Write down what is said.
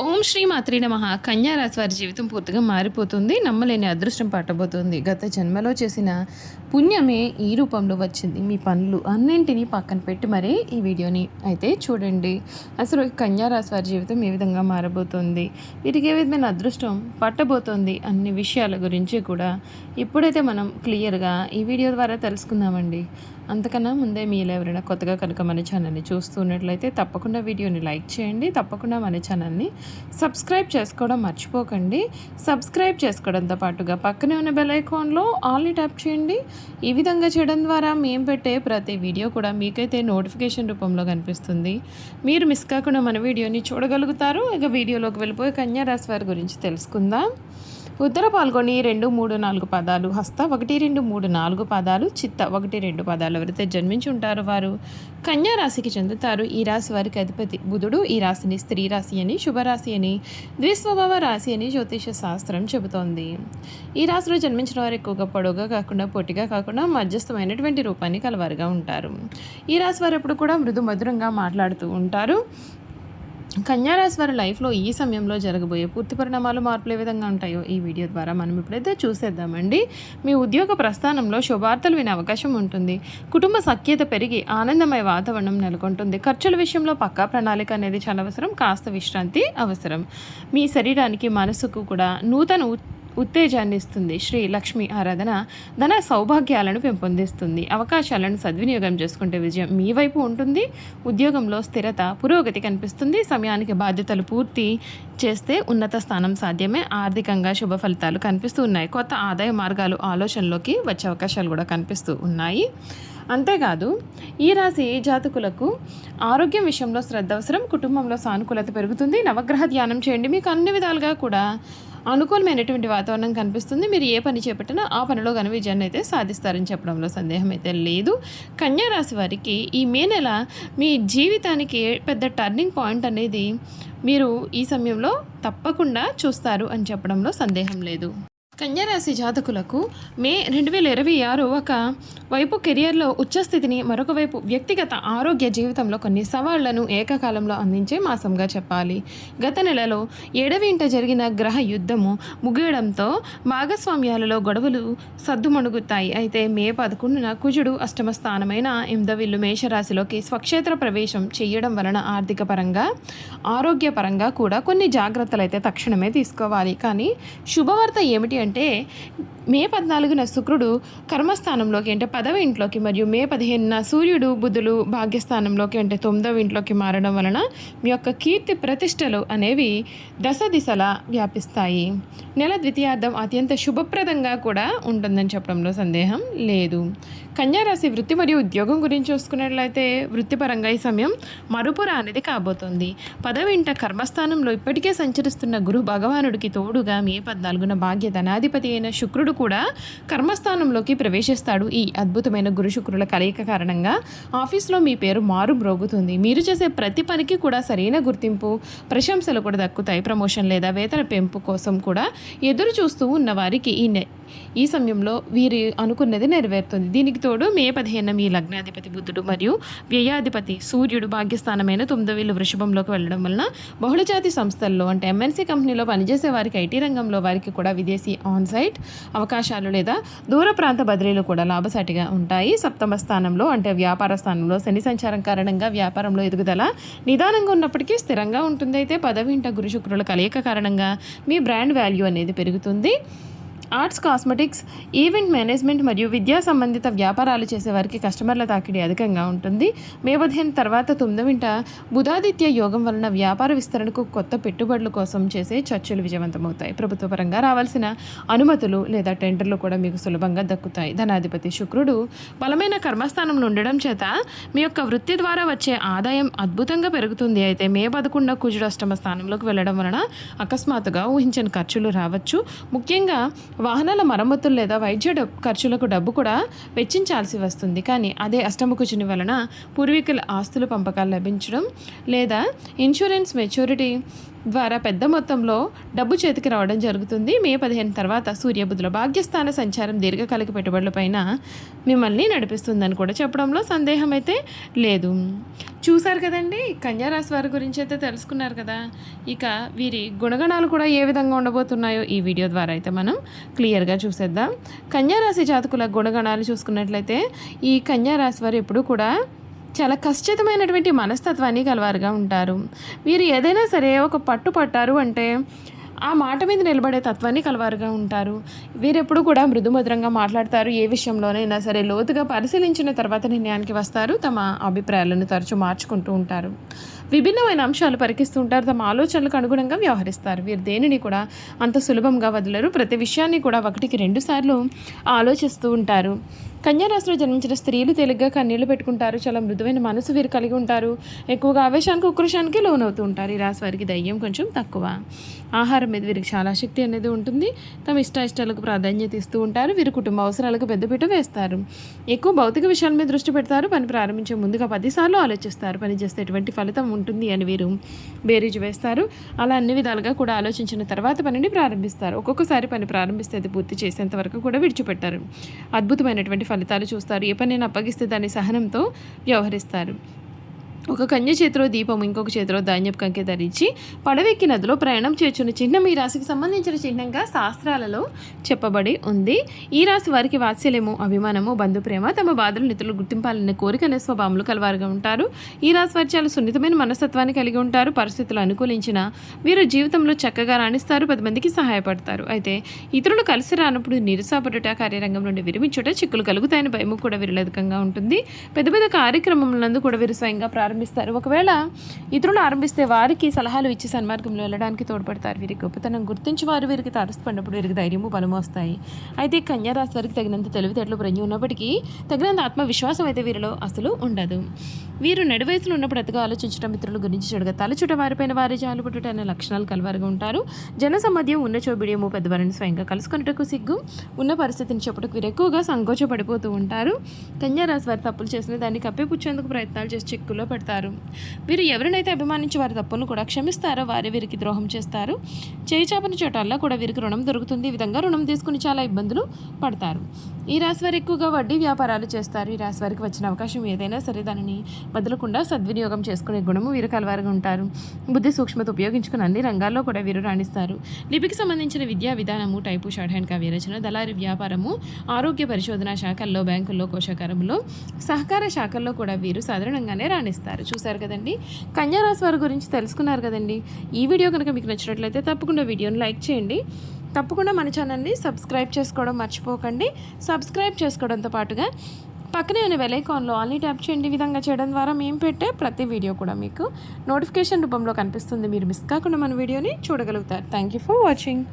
ఓం శ్రీ మాత్రే నమః. కన్యా రాశి వారి జీవితం పూర్తిగా మారిపోతుంది. నమ్మలేని అదృష్టం పట్టబోతుంది. గత జన్మలో చేసిన పుణ్యమే ఈ రూపంలో వచ్చింది. మీ పనులు అన్నింటినీ పక్కన పెట్టి మరీ ఈ వీడియోని అయితే చూడండి. అసలు కన్యా రాశి వారి జీవితం ఏ విధంగా మారబోతుంది, వీరికి ఏ విధమైన అదృష్టం పట్టబోతోంది అన్ని విషయాల గురించి కూడా ఇప్పుడైతే మనం క్లియర్గా ఈ వీడియో ద్వారా తెలుసుకుందామండి. అంతకన్నా ముందే మీలో ఎవరైనా కొత్తగా కనుక మన ఛానల్ని చూస్తున్నట్లయితే తప్పకుండా వీడియోని లైక్ చేయండి. తప్పకుండా మన ఛానల్ని సబ్స్క్రైబ్ చేసుకోవడం మర్చిపోకండి. సబ్స్క్రైబ్ చేసుకోవడంతో పాటుగా పక్కనే ఉన్న బెల్ ఐకాన్లో ఆల్ని ట్యాప్ చేయండి. ఈ విధంగా చేయడం ద్వారా మేము పెట్టే ప్రతి వీడియో కూడా మీకైతే నోటిఫికేషన్ రూపంలో కనిపిస్తుంది. మీరు మిస్ కాకుండా మన వీడియోని చూడగలుగుతారు. ఇక వీడియోలోకి వెళ్ళిపోయి కన్యా రాశి వారి గురించి తెలుసుకుందాం. ఉత్తర పాల్గొని 2, 3, 4 పాదాలు, హస్త 1, 2, 3, 4 పాదాలు, చిత్త 1, 2 పాదాలు ఎవరైతే జన్మించి ఉంటారో వారు కన్యా రాశికి చెందుతారు. ఈ రాశి వారికి అధిపతి బుధుడు. ఈ రాశిని స్త్రీ రాశి అని, శుభరాశి అని, ద్విస్వభావ రాశి అని జ్యోతిష శాస్త్రం చెబుతోంది. ఈ రాశిలో జన్మించిన వారు ఎక్కువగా పొడవుగా కాకుండా పొట్టిగా కాకుండా మధ్యస్థమైనటువంటి రూపాన్ని కలవారుగా ఉంటారు. ఈ రాశి వారు ఎప్పుడు కూడా మృదు మధురంగా మాట్లాడుతూ ఉంటారు. కన్యా రాశి వారి లైఫ్లో ఈ సమయంలో జరగబోయే పూర్తి పరిణామాలు, మార్పులు ఏ విధంగా ఉంటాయో ఈ వీడియో ద్వారా మనం ఇప్పుడైతే చూసేద్దామండి. మీ ఉద్యోగ ప్రస్థానంలో శుభార్తలు వినే అవకాశం ఉంటుంది. కుటుంబ సఖ్యత పెరిగి ఆనందమయ వాతావరణం నెలకొంటుంది. ఖర్చుల విషయంలో పక్కా ప్రణాళిక అనేది చాలా అవసరం. కాస్త విశ్రాంతి అవసరం. మీ శరీరానికి మనసుకు కూడా నూతన ఉత్తేజాన్ని ఇస్తుంది. శ్రీ లక్ష్మి ఆరాధన ధన సౌభాగ్యాలను పెంపొందిస్తుంది. అవకాశాలను సద్వినియోగం చేసుకుంటే విజయం మీ వైపు ఉంటుంది. ఉద్యోగంలో స్థిరత, పురోగతి కనిపిస్తుంది. సమయానికి బాధ్యతలు పూర్తి చేస్తే ఉన్నత స్థానం సాధ్యమే. ఆర్థికంగా శుభ ఫలితాలు కనిపిస్తూ ఉన్నాయి. కొత్త ఆదాయ మార్గాలు ఆలోచనలోకి వచ్చే అవకాశాలు కూడా కనిపిస్తూ ఉన్నాయి. అంతేకాదు ఈ రాశి జాతకులకు ఆరోగ్యం విషయంలో శ్రద్ధ అవసరం. కుటుంబంలో సానుకూలత పెరుగుతుంది. నవగ్రహ ధ్యానం చేయండి. మీకు అన్ని విధాలుగా కూడా అనుకూలమైనటువంటి వాతావరణం కనిపిస్తుంది. మీరు ఏ పని చేపట్టినా ఆ పనిలో ఘన విజయాన్ని అయితే సాధిస్తారని చెప్పడంలో సందేహం అయితే లేదు. కన్యా రాశి వారికి ఈ మే నెల మీ జీవితానికి పెద్ద టర్నింగ్ పాయింట్ అనేది మీరు ఈ సమయంలో తప్పకుండా చూస్తారు అని చెప్పడంలో సందేహం లేదు. కన్యా రాశి జాతకులకు మే 2026 ఒక వైపు కెరియర్లో ఉచ్చస్థితిని, మరొక వైపు వ్యక్తిగత ఆరోగ్య జీవితంలో కొన్ని సవాళ్లను ఏకకాలంలో అందించే మాసంగా చెప్పాలి. గత నెలలో 7వ ఇంట జరిగిన గ్రహ యుద్ధము ముగియడంతో భాగస్వామ్యాలలో గొడవలు సద్దుమణుగుతాయి. అయితే మే 11న కుజుడు అష్టమ స్థానమైన 8వ ఇల్లు మేషరాశిలోకి స్వక్షేత్ర ప్రవేశం చేయడం వలన ఆర్థిక పరంగా, ఆరోగ్యపరంగా కూడా కొన్ని జాగ్రత్తలు అయితే తక్షణమే తీసుకోవాలి. కానీ శుభవార్త ఏమిటి అంటే మే 14న శుక్రుడు కర్మస్థానంలోకి అంటే 10వ ఇంట్లోకి, మరియు మే 15న సూర్యుడు బుధులు భాగ్యస్థానంలోకి అంటే 9వ ఇంట్లోకి మారడం వలన మీ యొక్క కీర్తి ప్రతిష్టలు అనేవి దశ దిశలా వ్యాపిస్తాయి. నెల ద్వితీయార్థం అత్యంత శుభప్రదంగా కూడా ఉంటుందని చెప్పడంలో సందేహం లేదు. కన్యారాశి వృత్తి మరియు ఉద్యోగం గురించి చూసుకున్నట్లయితే వృత్తిపరంగా ఈ సమయం మరుపురా అనేది కాబోతుంది. 10వ ఇంట కర్మస్థానంలో ఇప్పటికే సంచరిస్తున్న గురు భగవానుడికి తోడుగా మే 14న భాగ్య ధనాధిపతి అయిన శుక్రుడు కూడా కర్మస్థానంలోకి ప్రవేశిస్తాడు. ఈ అద్భుతమైన గురు శుక్రుల కలయిక కారణంగా ఆఫీస్లో మీ పేరు మారు మ్రోగుతుంది. మీరు చేసే ప్రతి పనికి కూడా సరైన గుర్తింపు, ప్రశంసలు కూడా దక్కుతాయి. ప్రమోషన్ లేదా వేతన పెంపు కోసం కూడా ఎదురు చూస్తూ ఉన్న వారికి ఈ సమయంలో వీరు అనుకున్నది నెరవేరుతుంది. దీనికి తోడు మే 15న మీ లగ్నాధిపతి బుధుడు మరియు వ్యయాధిపతి సూర్యుడు భాగ్యస్థానమైన 9వ ఇల్లు వృషభంలోకి వెళ్ళడం వలన బహుళజాతి సంస్థల్లో అంటే ఎంఎన్సీ కంపెనీలో పనిచేసే వారికి, ఐటీ రంగంలో వారికి కూడా విదేశీ ఆన్సైట్ అవకాశాలు లేదా దూర ప్రాంత బదిలీలు కూడా లాభసాటిగా ఉంటాయి. 7వ స్థానంలో అంటే వ్యాపార స్థానంలో శని సంచారం కారణంగా వ్యాపారంలో ఎదుగుదల నిదానంగా ఉన్నప్పటికీ స్థిరంగా ఉంటుంది. అయితే 10వ ఇంట గురు శుక్రుల కలయిక కారణంగా మీ బ్రాండ్ వాల్యూ అనేది పెరుగుతుంది. ఆర్ట్స్, కాస్మెటిక్స్, ఈవెంట్ మేనేజ్మెంట్ మరియు విద్యా సంబంధిత వ్యాపారాలు చేసేవారికి కస్టమర్ల తాకిడి అధికంగా ఉంటుంది. మే 15 తర్వాత 9వ ఇంట బుధాదిత్య యోగం వలన వ్యాపార విస్తరణకు, కొత్త పెట్టుబడుల కోసం చేసే చర్చలు విజయవంతమవుతాయి. ప్రభుత్వ పరంగా రావాల్సిన అనుమతులు లేదా టెండర్లు కూడా మీకు సులభంగా దక్కుతాయి. ధనాధిపతి శుక్రుడు బలమైన కర్మస్థానంలో ఉండడం చేత మీ యొక్క వృత్తి ద్వారా వచ్చే ఆదాయం అద్భుతంగా పెరుగుతుంది. అయితే మే 11న కుజుడు అష్టమ స్థానంలోకి వెళ్ళడం వలన అకస్మాత్తుగా ఊహించని ఖర్చులు రావచ్చు. ముఖ్యంగా వాహనాల మరమ్మతులు లేదా వైద్య ఖర్చులకు డబ్బు కూడా వెచ్చించాల్సి వస్తుంది. కానీ అదే అష్టమ కుజుని వలన పూర్వీకుల ఆస్తుల పంపకాలు లభించడం లేదా ఇన్సూరెన్స్ మెచ్యూరిటీ ద్వారా పెద్ద మొత్తంలో డబ్బు చేతికి రావడం జరుగుతుంది. మే 15 తర్వాత సూర్యబుధుల భాగ్యస్థాన సంచారం దీర్ఘకాలిక పెట్టుబడులపైన మిమ్మల్ని నడిపిస్తుందని కూడా చెప్పడంలో సందేహం అయితే లేదు. చూసారు కదండి, కన్యారాశి వారి గురించి అయితే తెలుసుకున్నారు కదా. ఇక వీరి గుణగణాలు కూడా ఏ విధంగా ఉండబోతున్నాయో ఈ వీడియో ద్వారా అయితే మనం క్లియర్గా చూసేద్దాం. కన్యారాశి జాతకుల గుణగణాలు చూసుకున్నట్లయితే ఈ కన్యారాశి వారు ఎప్పుడూ కూడా చాలా కష్టతమైనటువంటి మనస్తత్వాన్ని కలవారుగా ఉంటారు. వీరు ఏదైనా సరే ఒక పట్టారు అంటే ఆ మాట మీద నిలబడే తత్వాన్ని కలవారుగా ఉంటారు. వీరెప్పుడు కూడా మృదుమధురంగా మాట్లాడతారు. ఏ విషయంలోనైనా సరే లోతుగా పరిశీలించిన తర్వాత నిర్ణయానికి వస్తారు. తమ అభిప్రాయాలను తరచూ మార్చుకుంటూ ఉంటారు. విభిన్నమైన అంశాలు పరికిస్తూ ఉంటారు. తమ ఆలోచనలకు అనుగుణంగా వ్యవహరిస్తారు. వీరు దేనిని కూడా అంత సులభంగా వదలరు. ప్రతి విషయాన్ని కూడా 1కి 2 సార్లు ఆలోచిస్తూ ఉంటారు. కన్యారాశిలో జన్మించిన స్త్రీలు తేలిగ్గా కన్నీళ్లు పెట్టుకుంటారు. చాలా మృదువైన మనసు వీరు కలిగి ఉంటారు. ఎక్కువగా ఆవేశానికి ఉక్రోషానికి లోనవుతూ ఉంటారు. ఈ రాశి వారికి ధైర్యం కొంచెం తక్కువ. ఆహారం మీద వీరికి చాలా శక్తి అనేది ఉంటుంది. తమ ఇష్టాలకు ప్రాధాన్యత ఇస్తూ ఉంటారు. వీరు కుటుంబ అవసరాలకు పెద్దపీట వేస్తారు. ఎక్కువ భౌతిక విషయాల మీద దృష్టి పెడతారు. పని ప్రారంభించే ముందుగా 10 సార్లు ఆలోచిస్తారు. పని చేస్తే ఎటువంటి ఫలితం ఉంటుంది అని వీరు బేరీజు వేస్తారు. అలా అన్ని విధాలుగా కూడా ఆలోచించిన తర్వాత పనిని ప్రారంభిస్తారు. ఒక్కొక్కసారి పని ప్రారంభిస్తే అది పూర్తి చేసేంత వరకు కూడా విడిచిపెట్టారు. అద్భుతమైనటువంటి ఫలితాలు చూస్తారు. ఏ పనిని అప్పగిస్తే దాన్ని సహనంతో వ్యవహరిస్తారు. ఒక కన్య చేతిలో దీపం, ఇంకొక చేతిలో ధాన్యపు కంకె ధరించి పడవెక్కి నదిలో ప్రయాణం చేర్చున్న చిహ్నం ఈ రాశికి సంబంధించిన చిహ్నంగా శాస్త్రాలలో చెప్పబడి ఉంది. ఈ రాశి వారికి వాత్సల్యము, అభిమానము, బంధుప్రేమ, తమ బాధలు నితులు గుర్తింపాలనే కోరిక అనే స్వభావములు కలవారుగా ఉంటారు. ఈ రాశి వారు చాలా సున్నితమైన మనస్తత్వాన్ని కలిగి ఉంటారు. పరిస్థితులు అనుకూలించిన వీరు జీవితంలో చక్కగా రాణిస్తారు. 10 మందికి సహాయపడతారు. అయితే ఇతరులు కలిసి రానప్పుడు నిరుత్సాహపడుట, కార్యరంగం నుండి విరమించుట, చిక్కులు కలుగుతాయని భయము కూడా వీరిలో అధికంగా ఉంటుంది. పెద్ద పెద్ద కార్యక్రమములందు కూడా వీరు స్వయంగా ప్రారంభిస్తారు. ఒకవేళ ఇతరులు ఆరంభిస్తే వారికి సలహాలు ఇచ్చి సన్మార్గంలో వెళ్ళడానికి తోడ్పడతారు. వీరికి గొప్పతనం గుర్తించి వారు వీరికి తారసపడినప్పుడు వీరికి ధైర్యము, బలము వస్తాయి. అయితే కన్యారాశి వారికి తగినంత తెలివితేటలు ప్రజ్ఞ ఉన్నప్పటికీ తగినంత ఆత్మవిశ్వాసం అయితే వీరిలో అసలు ఉండదు. వీరు నడి వయసులో ఉన్నప్పుడు అతిగా ఆలోచించడం, మిత్రుల గురించి చెడుగా తలచుట, వారిపైన వారి జాలుపడుట అనే లక్షణాలు కలవారుగా ఉంటారు. జన సమాధ్యం, ఉన్న చోబిడియము, పెద్దవారిని స్వయంగా కలుసుకున్నట్టుకు సిగ్గు, ఉన్న పరిస్థితిని చెప్పుటకు వీరు ఎక్కువగా సంకోచపడిపోతూ ఉంటారు. కన్యారాశి వారి తప్పులు చేసిన దాన్ని కప్పిపుచ్చేందుకు ప్రయత్నాలు చేసి చిక్కులో పెడతారు. వీరు ఎవరినైతే అభిమానించి వారి తప్పులను కూడా క్షమిస్తారో వారే వీరికి ద్రోహం చేస్తారు. చేయి చాపని చోటల్లా కూడా వీరికి రుణం దొరుకుతుంది. ఈ విధంగా రుణం తీసుకుని చాలా ఇబ్బందులు పడతారు. ఈ రాశి వారు ఎక్కువగా వడ్డీ వ్యాపారాలు చేస్తారు. ఈ రాశి వారికి వచ్చిన అవకాశం ఏదైనా సరే దానిని వదలకుండా సద్వినియోగం చేసుకునే గుణము వీరు కలవారుగా ఉంటారు. బుద్ధి సూక్ష్మత ఉపయోగించుకుని అన్ని రంగాల్లో కూడా వీరు రాణిస్తారు. లిపికి సంబంధించిన విద్యా విధానము, టైపు, షార్ట్ హ్యాండ్, కావ్య రచన, దళారి వ్యాపారము, ఆరోగ్య శాఖల్లో, బ్యాంకుల్లో, కోశాగారంలో, సహకార శాఖల్లో కూడా వీరు సాధారణంగానే రాణిస్తారు. చూశారు కదండి, కన్యారాశి వారి గురించి తెలుసుకున్నారు కదండి. ఈ వీడియో కనుక మీకు నచ్చినట్లయితే తప్పకుండా వీడియోని లైక్ చేయండి. తప్పకుండా మన ఛానల్ని సబ్స్క్రైబ్ చేసుకోవడం మర్చిపోకండి. సబ్స్క్రైబ్ చేసుకోవడంతో పాటుగా పక్కనే ఉన్న బెల్ ఐకాన్లో ఆల్ని ట్యాప్ చేయండి. ఈ విధంగా చేయడం ద్వారా మేము పెట్టే ప్రతి వీడియో కూడా మీకు నోటిఫికేషన్ రూపంలో కనిపిస్తుంది. మీరు మిస్ కాకుండా మన వీడియోని చూడగలుగుతారు. Thank you for watching.